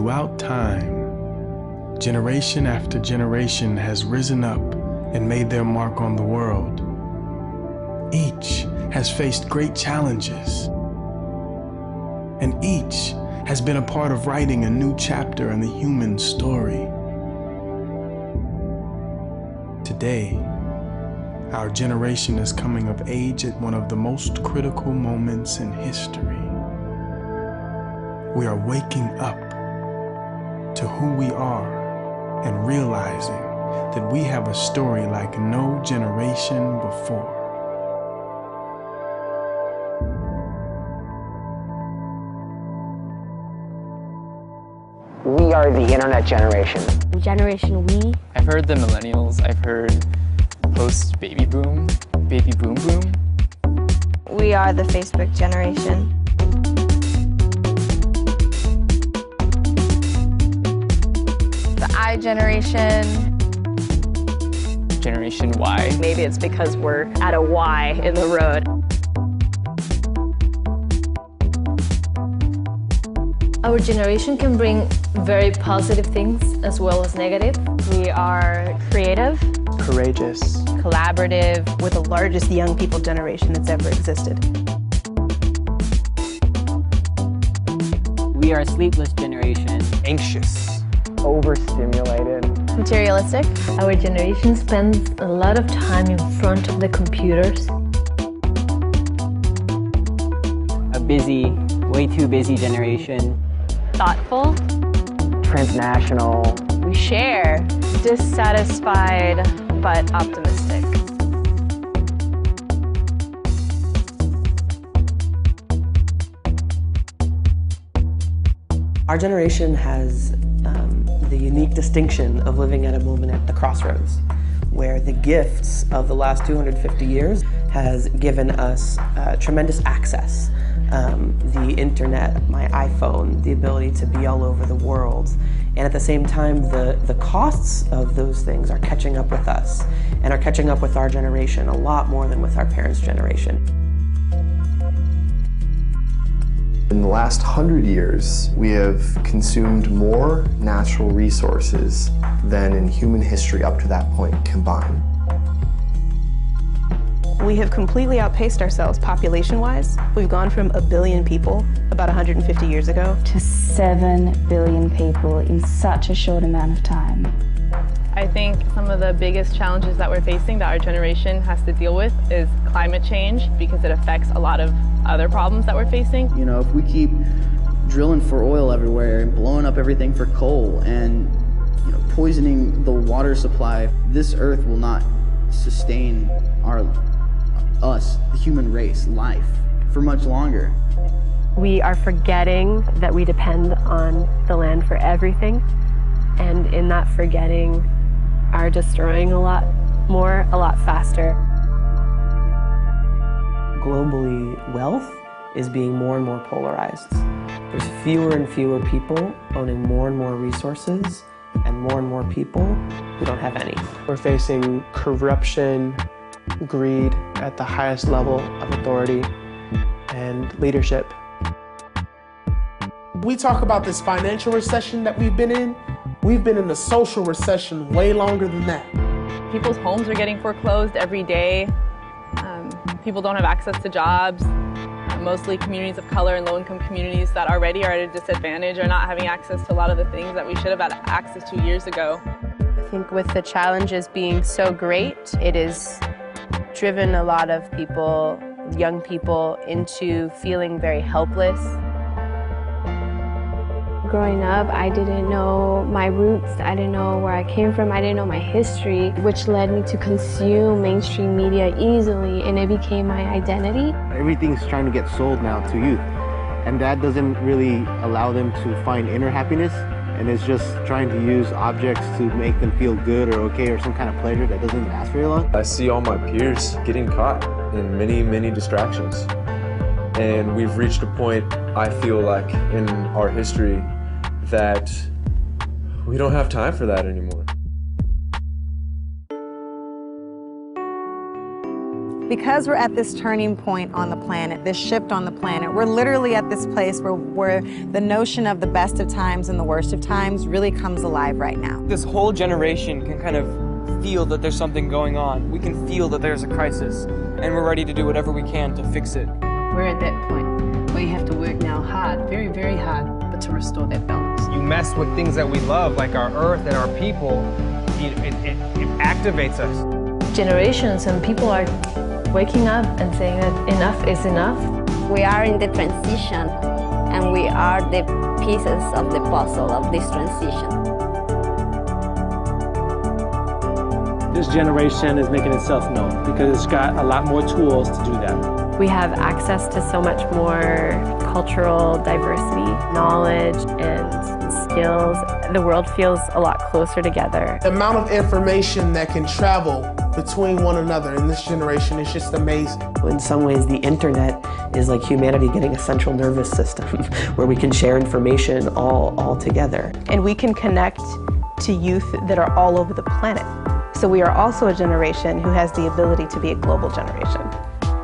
Throughout time, generation after generation has risen up and made their mark on the world. Each has faced great challenges, and each has been a part of writing a new chapter in the human story. Today, our generation is coming of age at one of the most critical moments in history. We are waking up to who we are and realizing that we have a story like no generation before. We are the internet generation. Generation we. I've heard the millennials. I've heard post-baby boom, baby boom boom. We are the Facebook generation. The I generation. Generation Y. Maybe it's because we're at a Y in the road. Our generation can bring very positive things as well as negative. We are creative, courageous, collaborative. We're the largest young people generation that's ever existed. We are a sleepless generation. Anxious, overstimulated, materialistic. Our generation spends a lot of time in front of the computers. A busy, way too busy generation. Thoughtful, transnational. we share, dissatisfied but optimistic. Our generation has the unique distinction of living at a moment at the crossroads, where the gifts of the last 250 years has given us tremendous access. The internet, my iPhone, the ability to be all over the world. And at the same time, the costs of those things are catching up with us and are catching up with our generation a lot more than with our parents' generation. In the last 100 years, we have consumed more natural resources than in human history up to that point combined. We have completely outpaced ourselves population-wise. We've gone from 1 billion people about 150 years ago to 7 billion people in such a short amount of time. I think some of the biggest challenges that we're facing that our generation has to deal with is climate change, because it affects a lot of other problems that we're facing. You know, if we keep drilling for oil everywhere and blowing up everything for coal and, you know, poisoning the water supply, this earth will not sustain us, the human race, life, for much longer. We are forgetting that we depend on the land for everything, and in that forgetting are destroying a lot more, a lot faster. Globally, wealth is being more and more polarized. There's fewer and fewer people owning more and more resources, and more people who don't have any. We're facing corruption, greed at the highest level of authority and leadership. We talk about this financial recession that we've been in. We've been in a social recession way longer than that. People's homes are getting foreclosed every day. People don't have access to jobs. Mostly communities of color and low-income communities that already are at a disadvantage are not having access to a lot of the things that we should have had access to years ago. I think with the challenges being so great, it has driven a lot of people, young people, into feeling very helpless. Growing up, I didn't know my roots, I didn't know where I came from, I didn't know my history, which led me to consume mainstream media easily, and it became my identity. Everything's trying to get sold now to youth, and that doesn't really allow them to find inner happiness, and it's just trying to use objects to make them feel good or okay or some kind of pleasure that doesn't last very long. I see all my peers getting caught in many distractions, and we've reached a point, I feel like, in our history that we don't have time for that anymore. Because we're at this turning point on the planet, this shift on the planet, we're literally at this place where the notion of the best of times and the worst of times really comes alive right now. This whole generation can kind of feel that there's something going on. We can feel that there's a crisis, and we're ready to do whatever we can to fix it. We're at that point where you have to work now hard, very, very hard, but to restore that balance. You mess with things that we love, like our earth and our people, it activates us. Generations and people are waking up and saying that enough is enough. We are in the transition, and we are the pieces of the puzzle of this transition. This generation is making itself known because it's got a lot more tools to do that. We have access to so much more cultural diversity, knowledge, and skills. The world feels a lot closer together. The amount of information that can travel between one another in this generation is just amazing. In some ways, the internet is like humanity getting a central nervous system where we can share information all together. And we can connect to youth that are all over the planet. So we are also a generation who has the ability to be a global generation,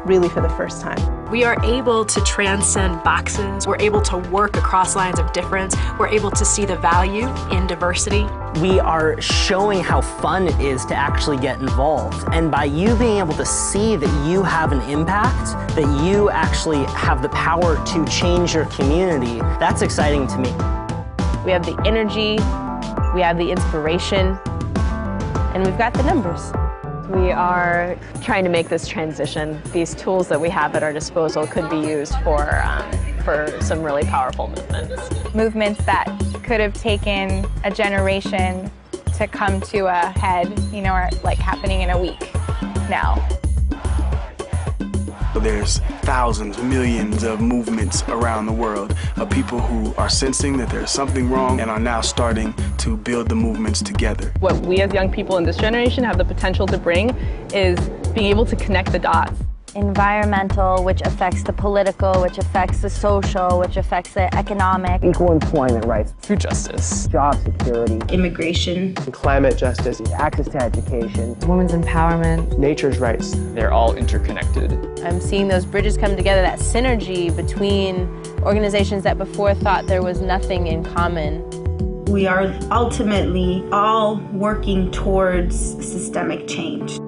really for the first time. We are able to transcend boxes. We're able to work across lines of difference. We're able to see the value in diversity. We are showing how fun it is to actually get involved. And by you being able to see that you have an impact, that you actually have the power to change your community, that's exciting to me. We have the energy, we have the inspiration, and we've got the numbers. We are trying to make this transition. These tools that we have at our disposal could be used for some really powerful movements. Movements that could have taken a generation to come to a head, you know, are like happening in a week now. There's thousands, millions of movements around the world of people who are sensing that there's something wrong and are now starting to build the movements together. What we as young people in this generation have the potential to bring is being able to connect the dots. Environmental, which affects the political, which affects the social, which affects the economic. Equal employment rights. Food justice. Job security. Immigration. Climate justice. Access to education. Women's empowerment. Nature's rights. They're all interconnected. I'm seeing those bridges come together, that synergy between organizations that before thought there was nothing in common. We are ultimately all working towards systemic change.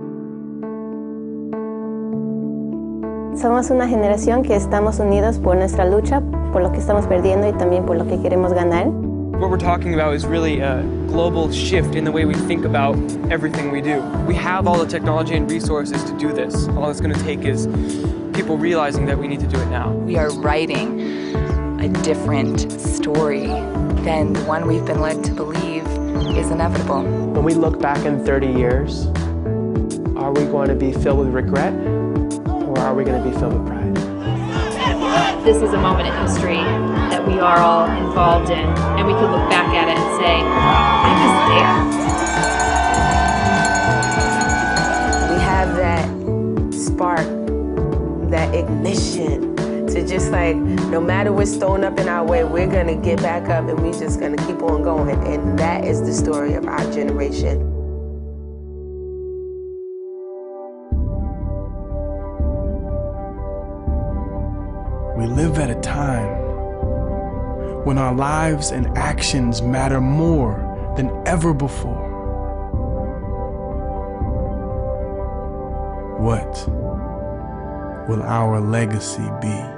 Somos una generación que estamos unidos por nuestra lucha, por lo que estamos perdiendo y también por lo que queremos ganar. What we're talking about is really a global shift in the way we think about everything we do. We have all the technology and resources to do this. All it's going to take is people realizing that we need to do it now. We are writing a different story than the one we've been led to believe is inevitable. When we look back in 30 years, are we going to be filled with regret? Or are we going to be filled with pride? This is a moment in history that we are all involved in, and we could look back at it and say, I was there. We have that spark, that ignition to just like, no matter what's thrown up in our way, we're going to get back up and we're just going to keep on going. And that is the story of our generation. We live at a time when our lives and actions matter more than ever before. What will our legacy be?